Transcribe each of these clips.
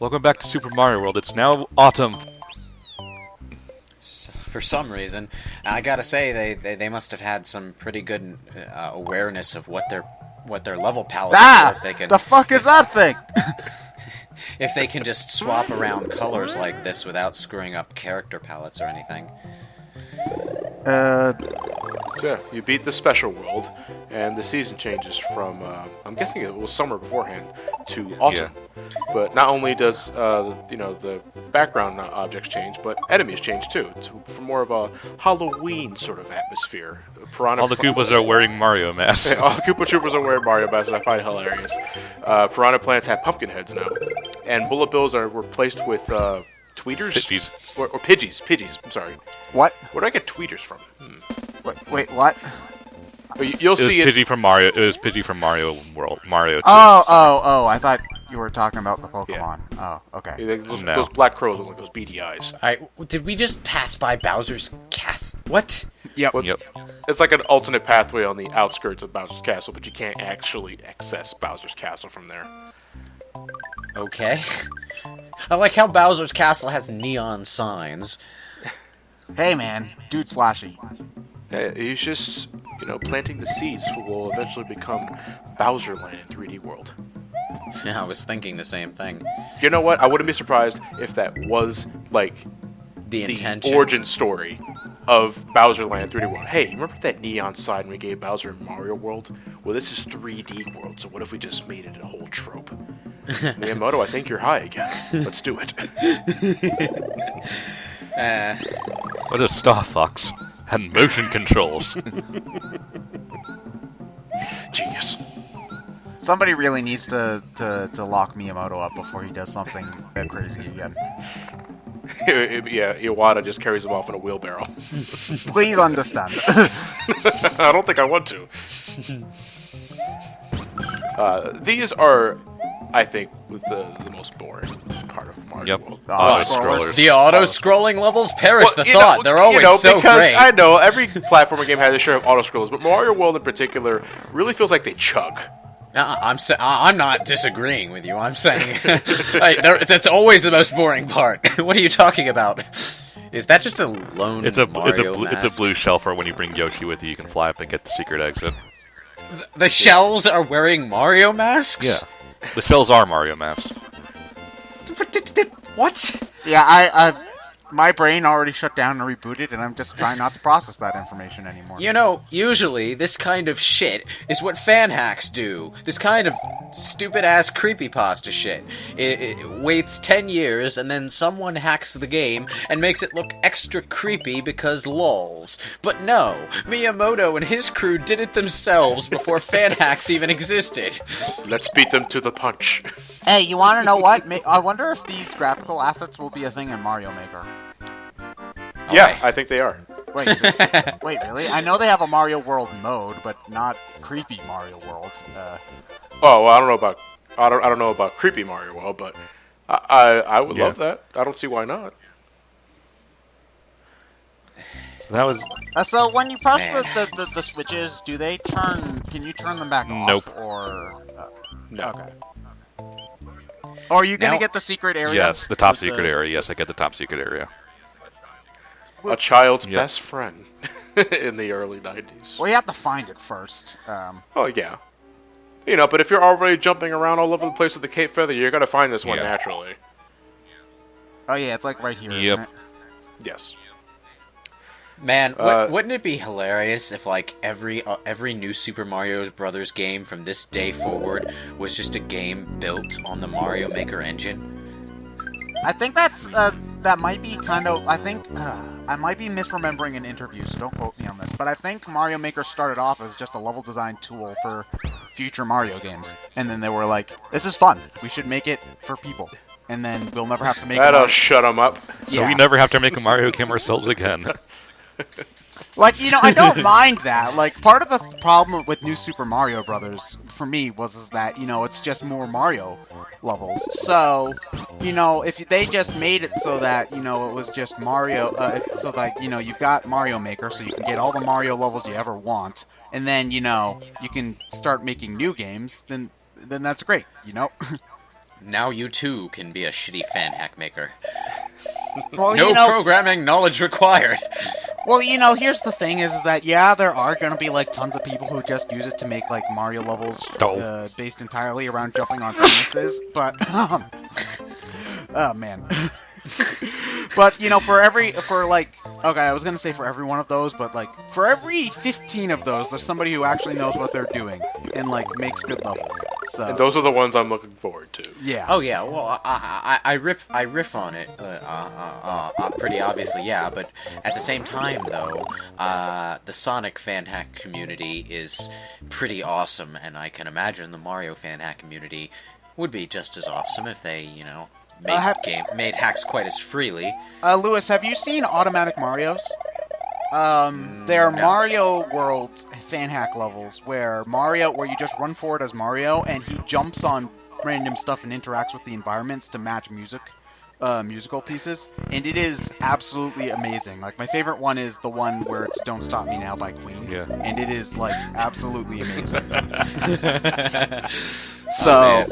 Welcome back to Super Mario World. It's now autumn. For some reason, I gotta say they must have had some pretty good awareness of what their level palettes are. If they can, the fuck is that thing? if they can just swap around colors like this without screwing up character palettes or anything. So yeah, you beat the special world, and the season changes from, I'm guessing it was summer beforehand, to autumn. Yeah. But not only does, the background objects change, but enemies change too. It's from more of a Halloween sort of atmosphere. All the Koopas are wearing Mario masks. All the Koopa Troopers are wearing Mario masks, which I find hilarious. Piranha plants have pumpkin heads now. And bullet bills were replaced with, tweeters? Pidgeys. Or Pidgeys, I'm sorry. What? Where do I get tweeters from? Wait, what? You'll see it. Pidgey from Mario. It was Pidgey from Mario World. Mario 2. Oh! I thought you were talking about the Pokemon. Yeah. Oh, okay. Yeah, those black crows look like those beady eyes. Did we just pass by Bowser's Castle? What? Yep. It's like an alternate pathway on the outskirts of Bowser's Castle, but you can't actually access Bowser's Castle from there. Okay. I like how Bowser's Castle has neon signs. Hey man, dude's flashy. Yeah, he's just, planting the seeds for what will eventually become Bowser Land in 3D World. Yeah, I was thinking the same thing. You know what? I wouldn't be surprised if that was, the origin story of Bowser Land 3D World. Hey, remember that neon sign we gave Bowser in Mario World? Well, this is 3D World, so what if we just made it a whole trope? Miyamoto, I think you're high again. Let's do it. What a Star Fox and motion controls. Genius. Somebody really needs to lock Miyamoto up before he does something that crazy again. Yeah, Iwata just carries him off in a wheelbarrow. Please understand. I don't think I want to. These are, I think, the most boring part of Mario World. Auto-scrollers. The auto-scrolling levels perish the thought. They're always so because great. I know every platformer game has a share of auto-scrollers, but Mario World in particular really feels like they chug. I'm not disagreeing with you. I'm saying that's always the most boring part. What are you talking about? Is that just a lone Mario mask? It's a blue shell for when you bring Yoshi with you. You can fly up and get the secret exit. The shells are wearing Mario masks? Yeah. The shells are Mario masks. What? Yeah, my brain already shut down and rebooted, and I'm just trying not to process that information anymore. Usually this kind of shit is what fan hacks do. This kind of stupid-ass creepypasta shit. It waits 10 years, and then someone hacks the game and makes it look extra creepy because lols. But no, Miyamoto and his crew did it themselves before fan hacks even existed. Let's beat them to the punch. Hey, you want to know what? I wonder if these graphical assets will be a thing in Mario Maker. Yeah, I think they are. Wait, really? I know they have a Mario World mode, but not creepy Mario World. Well, I don't know about creepy Mario World, but I would love that. I don't see why not. So that was. So when you press the switches, do they turn? Can you turn them back off? Nope. Or no. Okay. Or are you gonna get the secret area? Yes, the top secret area. Yes, I get the top secret area. A child's best friend in the early 90s. Well, you have to find it first. Oh, yeah. But if you're already jumping around all over the place with the Cape Feather, you're going to find this one naturally. Oh, yeah, it's like right here, Yep. isn't it? Yes. Man, wouldn't it be hilarious if, every new Super Mario Brothers game from this day forward was just a game built on the Mario Maker engine? I think that might be kind of. I think I might be misremembering an interview, so don't quote me on this. But I think Mario Maker started off as just a level design tool for future Mario games, and then they were like, "This is fun. We should make it for people, and then we'll never have to make." That'll shut them up. So we never have to make a Mario game ourselves again. I don't mind that. Part of the problem with New Super Mario Brothers, for me, was that, it's just more Mario levels. So, if they just made it so that, it was just Mario, so that, you've got Mario Maker, so you can get all the Mario levels you ever want, and then, you can start making new games, then that's great, Now you too can be a shitty fan hack maker. Well, No programming knowledge required. Well, here's the thing: is that there are gonna be like tons of people who just use it to make like Mario levels based entirely around jumping on fences. But oh man. But for every for one of those, but like for every 15 of those, there's somebody who actually knows what they're doing and like makes good levels. So and those are the ones I'm looking forward to. Yeah. Oh yeah. Well, I riff on it pretty obviously, yeah. But at the same time, though, the Sonic fan hack community is pretty awesome, and I can imagine the Mario fan hack community would be just as awesome if they, made hacks quite as freely. Lewis, have you seen Automatic Marios? They're No. Mario World fan hack levels where you just run forward as Mario and he jumps on random stuff and interacts with the environments to match musical pieces, and it is absolutely amazing. Like, my favorite one is the one where it's "Don't Stop Me Now" by Queen, and it is like absolutely amazing. So,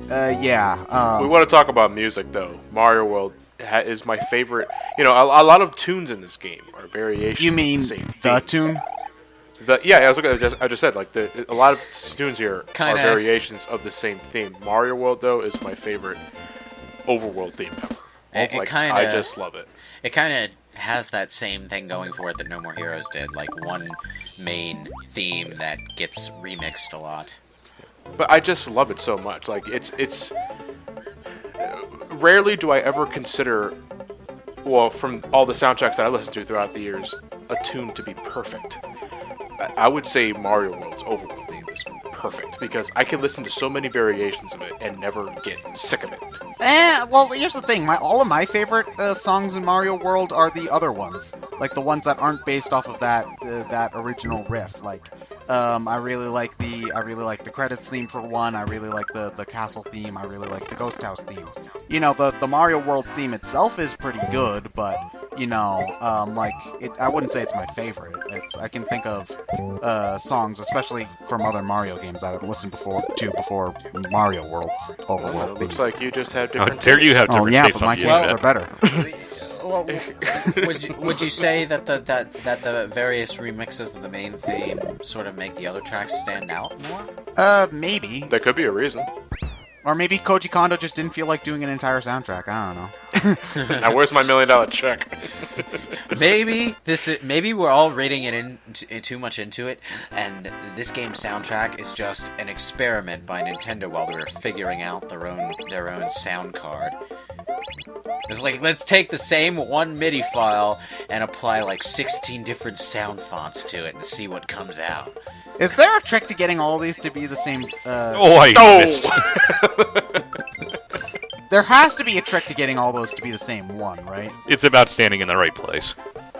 we want to talk about music though. Mario World is my favorite. A lot of tunes in this game are variations. You mean of the same the theme. tune? I just said like a lot of tunes here are variations of the same theme. Mario World though is my favorite overworld theme ever. I just love it. It kind of has that same thing going for it that No More Heroes did, like one main theme that gets remixed a lot. But I just love it so much. Like it's rarely do I ever consider, well, from all the soundtracks that I listened to throughout the years, a tune to be perfect. I would say Mario World's overworld theme is perfect because I can listen to so many variations of it and never get sick of it. Well, here's the thing. All of my favorite songs in Mario World are the other ones, like the ones that aren't based off of that original riff. Like, I really like the credits theme for one. I really like the castle theme. I really like the ghost house theme. The Mario World theme itself is pretty good, but I wouldn't say it's my favorite. I can think of songs, especially from other Mario games that I've listened before Mario World's overworld. It looks like you just have How different. dare you have different yeah, tastes but my on the tastes internet. are better. Well, would you say that the various remixes of the main theme sort of make the other tracks stand out more? Maybe. There could be a reason. Or maybe Koji Kondo just didn't feel like doing an entire soundtrack. I don't know. Now, where's my $1 million check? Maybe we're all reading it in too much into it, and this game's soundtrack is just an experiment by Nintendo while they were figuring out their own sound card. It's like, let's take the same one MIDI file and apply like 16 different sound fonts to it and see what comes out. Is there a trick to getting all these to be the same? Missed. There has to be a trick to getting all those to be the same one, right? It's about standing in the right place.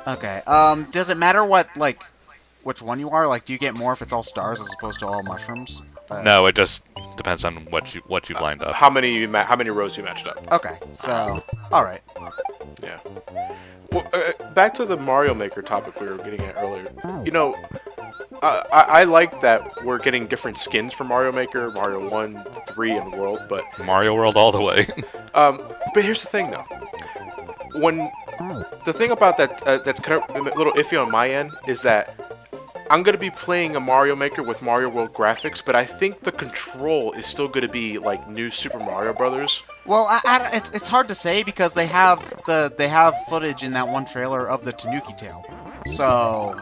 Okay. Does it matter which one you are? Like, do you get more if it's all stars as opposed to all mushrooms? No, it just depends on what you lined up. How many rows you matched up? Okay. So, all right. Yeah. Well, back to the Mario Maker topic we were getting at earlier. I like that we're getting different skins for Mario Maker, Mario 1, 3, and World, but... Mario World all the way. But here's the thing, though. The thing about that that's kind of a little iffy on my end is that I'm going to be playing a Mario Maker with Mario World graphics, but I think the control is still going to be like New Super Mario Brothers. Well, it's hard to say because they have footage in that one trailer of the Tanuki Tail. So,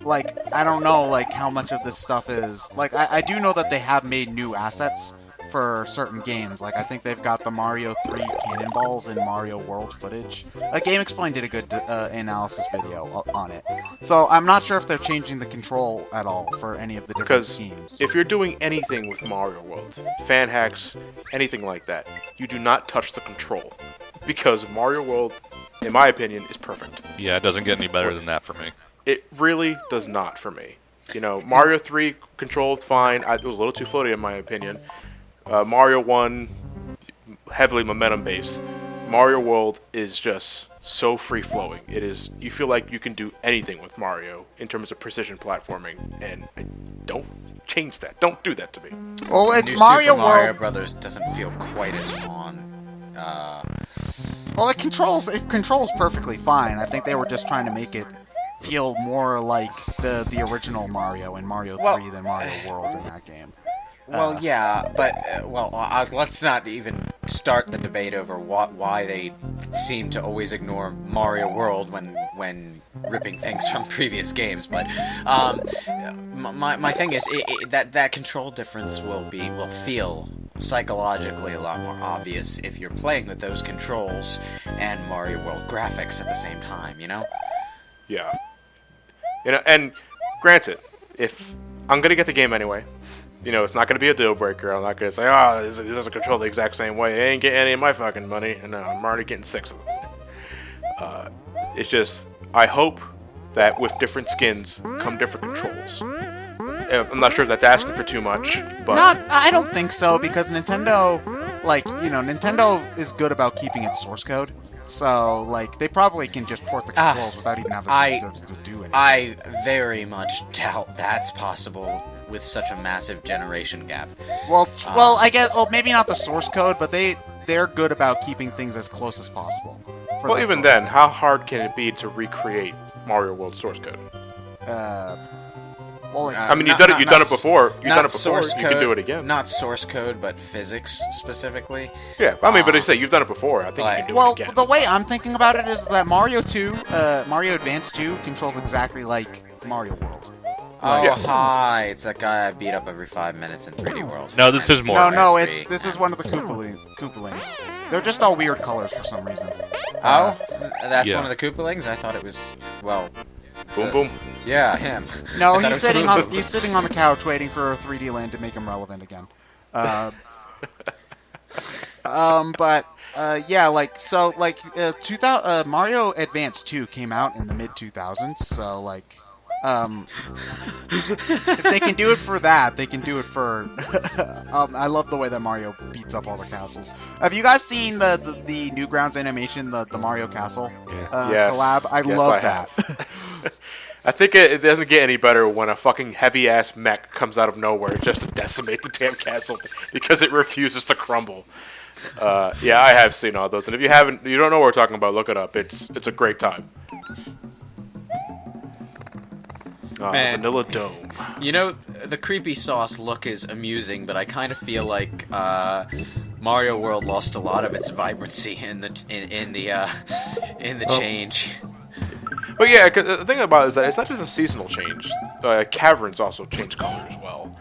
I don't know, how much of this stuff is... I do know that they have made new assets for certain games. I think they've got the Mario 3 cannonballs in Mario World footage. Game Explain did a good analysis video on it. So, I'm not sure if they're changing the control at all for any of the different schemes. If you're doing anything with Mario World, fan hacks, anything like that, you do not touch the control. Because Mario World, in my opinion, is perfect. Yeah, it doesn't get any better than that for me. It really does not for me. Mario 3 controlled fine. It was a little too floaty in my opinion. Mario 1, heavily momentum based. Mario World is just so free-flowing. It is, you feel like you can do anything with Mario in terms of precision platforming, and don't change that. Don't do that to me. Well, New Mario Super Mario World. Brothers doesn't feel quite as on. Well, it controls perfectly fine. I think they were just trying to make it feel more like the original Mario in Mario 3 than Mario World in that game. Well, yeah, but let's not even start the debate over why they seem to always ignore Mario World when ripping things from previous games. But my thing is that control difference will feel psychologically a lot more obvious if you're playing with those controls and Mario World graphics at the same time. You know? Yeah. You know, and granted, if I'm gonna get the game anyway. You know, it's not going to be a deal breaker. I'm not going to say, oh, this doesn't control the exact same way. I ain't getting any of my fucking money. And I'm already getting 6 of them. It's just, I hope that with different skins come different controls. I'm not sure if that's asking for too much, but... I don't think so, because Nintendo, Nintendo is good about keeping its source code. So, they probably can just port the controls without even having to do anything. I very much doubt that's possible with such a massive generation gap. Well, I guess, maybe not the source code, but they're good about keeping things as close as possible. Well, even then, how hard can it be to recreate Mario World source code? I mean, you've done it before. You can do it again. Not source code, but physics specifically. Yeah, I mean, but I say you've done it before. I think you can do it again. Well, the way I'm thinking about it is that Mario Advance 2 controls exactly like Mario World. Oh, yeah. Hi! It's that guy I beat up every 5 minutes in 3D World. No, this is more. No, this is one of the Koopalings. They're just all weird colors for some reason. That's one of the Koopalings? I thought it was, Boom Boom. Yeah, him. No, he's sitting on the couch waiting for 3D Land to make him relevant again. Mario Advance 2 came out in the mid 2000s, so if they can do it for that, they can do it for. I love the way that Mario beats up all the castles. Have you guys seen the Newgrounds animation, the Mario Castle collab? I love that. I think it doesn't get any better when a fucking heavy-ass mech comes out of nowhere just to decimate the damn castle because it refuses to crumble. Yeah, I have seen all those, and if you don't know what we're talking about, look it up. It's a great time. Man, Vanilla Dome. You know, the creepy sauce look is amusing, but I kind of feel like Mario World lost a lot of its vibrancy in the change. But yeah, 'cause the thing about it is that it's not just a seasonal change. Caverns also change color as well.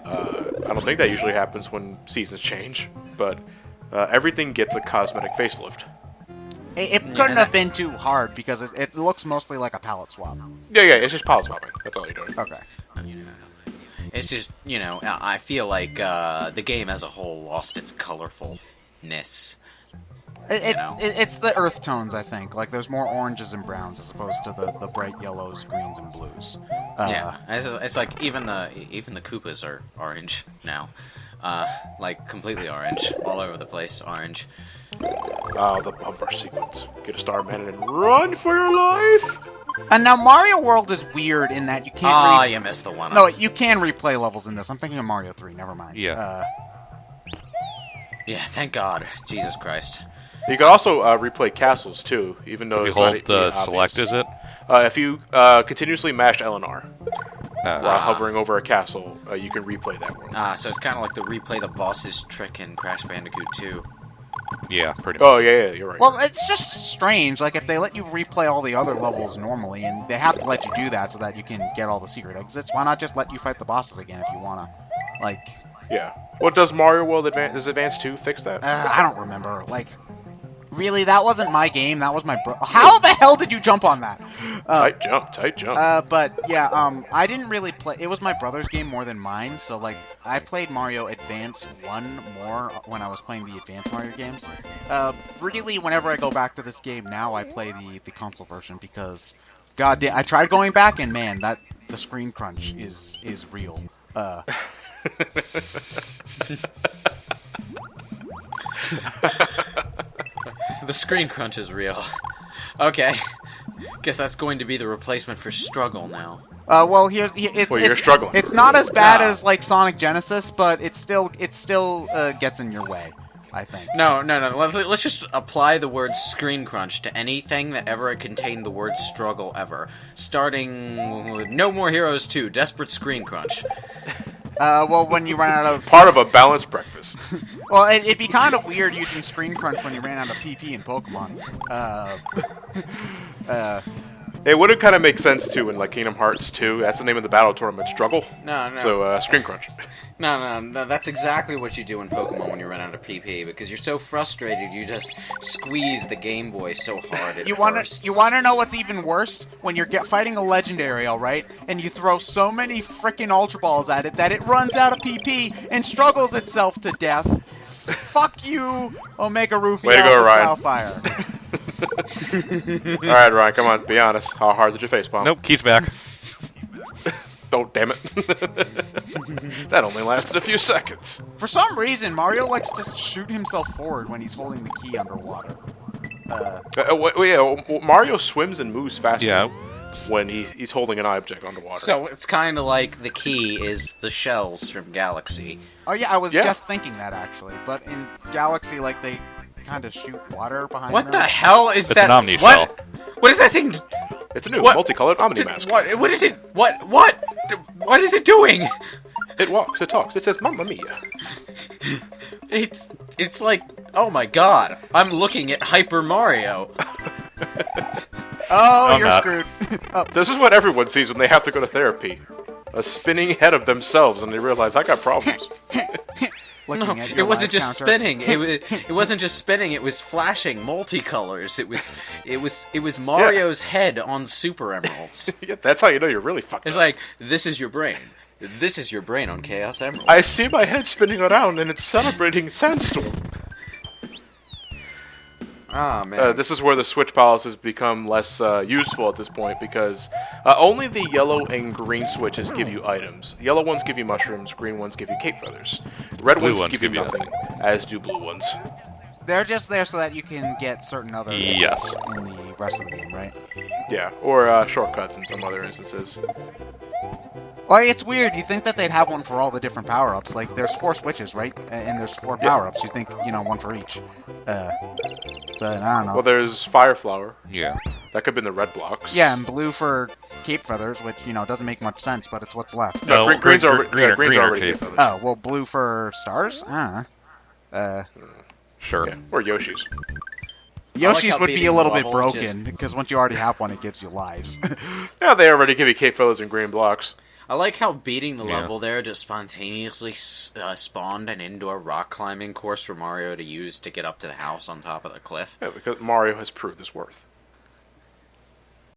I don't think that usually happens when seasons change, but everything gets a cosmetic facelift. It couldn't have been too hard because it looks mostly like a palette swap. Yeah, it's just palette swapping. That's all you're doing. Okay. It's just, I feel like the game as a whole lost its colorfulness. It's the earth tones, I think. There's more oranges and browns as opposed to the bright yellows, greens, and blues. It's like even the Koopas are orange now. Completely orange. All over the place, orange. Oh, the bumper sequence. Get a star man and run for your life! And now Mario World is weird in that you can't... you missed the one. No, you can replay levels in this. I'm thinking of Mario 3, never mind. Yeah. Yeah, thank God. Jesus Christ. You can also replay castles, too, even though it's not the select, is it? If you continuously mash L and R while hovering over a castle, you can replay that world. So it's kind of like the replay the bosses trick in Crash Bandicoot 2. Yeah, pretty much. Oh, yeah, you're right. Well, it's just strange. If they let you replay all the other levels normally, and they have to let you do that so that you can get all the secret exits, why not just let you fight the bosses again if you want to? Yeah. What does Mario World does Advance 2 fix that? I don't remember. Really, that wasn't my game. That was my bro. How the hell did you jump on that? Tight jump. But yeah, I didn't really play. It was my brother's game more than mine. So I played Mario Advance 1 more when I was playing the Advance Mario games. Really, whenever I go back to this game now, I play the console version because, goddamn, I tried going back and man, the screen crunch is real. The screen crunch is real. Okay. Guess that's going to be the replacement for struggle now. Well, it's Well, you're struggling. It's not as bad No. as like Sonic Genesis, but it still gets in your way, I think. No. Let's just apply the word screen crunch to anything that ever contained the word struggle ever. Starting with No More Heroes 2, Desperate Screen Crunch. Well, when you run out of Part of a balanced breakfast. well, it'd be kind of weird using screen crunch when you ran out of PP in Pokemon. It would have kind of make sense too in like Kingdom Hearts 2. That's the name of the battle tournament, Struggle. No. So Screen Crunch. No, that's exactly what you do in Pokemon when you run out of PP, because you're so frustrated you just squeeze the Game Boy so hard it bursts. You wanna know what's even worse? When you're fighting a legendary, alright, and you throw so many frickin' Ultra Balls at it that it runs out of PP and struggles itself to death. Fuck you, Omega Ruby Way to go, Ryan. Sapphire. Alright, Ryan, come on, be honest. How hard did you facepalm? Nope, key's back. Oh, damn it. That only lasted a few seconds. For some reason, Mario likes to shoot himself forward when he's holding the key underwater. Mario swims and moves faster Yeah. when he's holding an object underwater. So it's kind of like the key is the shells from Galaxy. Oh yeah, I was Yeah. just thinking that actually. But in Galaxy, like, they kind of shoot water behind What them. the hell is It's that? an Omni what? shell. What is that thing? It's a new What? multicolored Omni mask. What is it? What is it doing? It walks, it talks, it says Mamma Mia. It's like, oh my god, I'm looking at Hyper Mario. Oh, I'm you're not. screwed. Oh, This is what everyone sees when they have to go to therapy. A spinning head of themselves and they realize, I got problems. looking No, at your it wasn't live just counter. spinning. It wasn't just spinning. It was flashing multicolors. It was Mario's head on Super Emeralds. Yeah, that's how you know you're really fucked It's up. like, this is your brain. This is your brain on Chaos Emeralds. I see my head spinning around and it's celebrating Sandstorm. Ah, man. This is where the switch palaces become less useful at this point because only the yellow and green switches give you items. Yellow ones give you mushrooms, green ones give you cape feathers. Red Blue ones ones give you give you nothing, as do blue ones. They're just there so that you can get certain other Yes. hits in the rest of the game, right? Yeah, or shortcuts in some other instances. Well, it's weird. You think that they'd have one for all the different power-ups. Like, there's 4 switches, right? And there's 4 Yeah. power-ups. You think, one for each. But I don't know. Well, there's Fire Flower. Yeah. That could have been the red blocks. Yeah, and blue for cape feathers, which, doesn't make much sense, but it's what's left. No, green's already, greener, green's greener already cape. cape feathers. Oh, well, blue for stars? I don't know. Sure. Yeah, or Yoshi's. Yoshi's how would be beating a little the bit level broken, because once you already have one, it gives you lives. Yeah, they already give you cape feathers and green blocks. I like how beating the Yeah. level there just spontaneously spawned an indoor rock climbing course for Mario to use to get up to the house on top of the cliff. Yeah, because Mario has proved his worth.